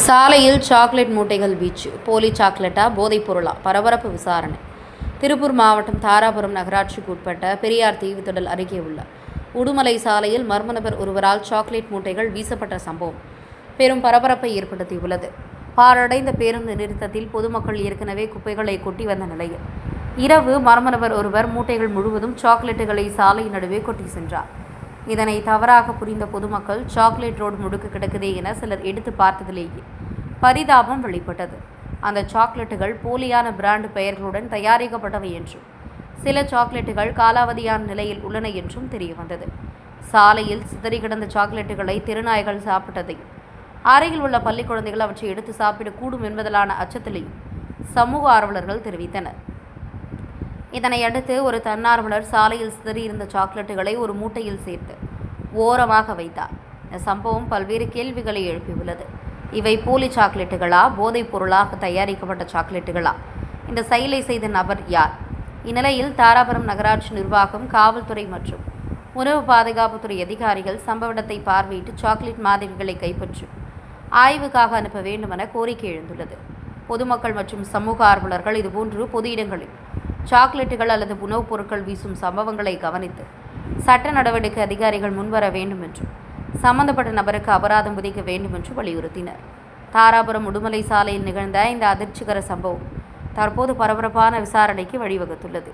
சாலையில் சாக்லேட் மூட்டைகள் வீச்சு. போலி சாக்லேட்டா, போதைப் பொருளா? பரபரப்பு விசாரணை. திருப்பூர் மாவட்டம் தாராபுரம் நகராட்சிக்கு உட்பட்ட பெரியார் தீவுத்திடல் அருகே உள்ள உடுமலை சாலையில் மர்ம நபர் ஒருவரால் சாக்லேட் மூட்டைகள் வீசப்பட்ட சம்பவம் பெரும் பரபரப்பை ஏற்படுத்தியுள்ளது. பாழடைந்த பேருந்து நிறுத்தத்தில் பொதுமக்கள் ஏற்கனவே குப்பைகளை கொட்டி வந்த நிலையில் இரவு மர்ம நபர் ஒருவர் மூட்டைகள் முழுவதும் சாக்லேட்டுகளை சாலை நடுவே கொட்டி சென்றார். இதனை தவறாக புரிந்த பொதுமக்கள் சாக்லேட் ரோடு முடுக்கு கிடக்குதே என சிலர் எடுத்து பார்த்ததிலேயே பரிதாபம் வெளிப்பட்டது. அந்த சாக்லேட்டுகள் போலியான பிராண்ட் பெயர்களுடன் தயாரிக்கப்பட்டவை என்றும் சில சாக்லேட்டுகள் காலாவதியான நிலையில் உள்ளன என்றும் தெரியவந்தது. சாலையில் சிதறி கிடந்த சாக்லேட்டுகளை தெருநாய்கள் சாப்பிட்டதையும் அருகில் உள்ள பள்ளி குழந்தைகள் அவற்றை எடுத்து சாப்பிடக்கூடும் என்பதலான அச்சத்திலையும் சமூக ஆர்வலர்கள் தெரிவித்தனர். இதனையடுத்து ஒரு தன்னார்வலர் சாலையில் சிதறியிருந்த சாக்லேட்டுகளை ஒரு மூட்டையில் சேர்த்து ஓரமாக வைத்தார். இந்த சம்பவம் பல்வேறு கேள்விகளை எழுப்பியுள்ளது. இவை போலி சாக்லேட்டுகளா, போதைப் பொருளாக தயாரிக்கப்பட்ட சாக்லேட்டுகளா? இந்த செயலை செய்த நபர் யார்? இந்நிலையில் தாராபுரம் நகராட்சி நிர்வாகம், காவல்துறை மற்றும் உணவு பாதுகாப்புத்துறை அதிகாரிகள் சம்பவ இடத்தை பார்வையிட்டு சாக்லேட் மாதிரிகளை கைப்பற்றி ஆய்வுக்காக அனுப்ப வேண்டுமென கோரிக்கை எழுந்துள்ளது. பொதுமக்கள் மற்றும் சமூக ஆர்வலர்கள் இதுபோன்று பொது இடங்களில் சாக்லேட்டுகள் அல்லது உணவுப் பொருட்கள் வீசும் சம்பவங்களை கவனித்து சட்ட நடவடிக்கை அதிகாரிகள் முன்வர வேண்டும் என்றும் சம்பந்தப்பட்ட நபருக்கு அபராதம் விதிக்க வேண்டும் என்று வலியுறுத்தினர். தாராபுரம் உடுமலை சாலையில் நிகழ்ந்த இந்த அதிர்ச்சிகர சம்பவம் தற்போது பரபரப்பான விசாரணைக்கு வழிவகுத்துள்ளது.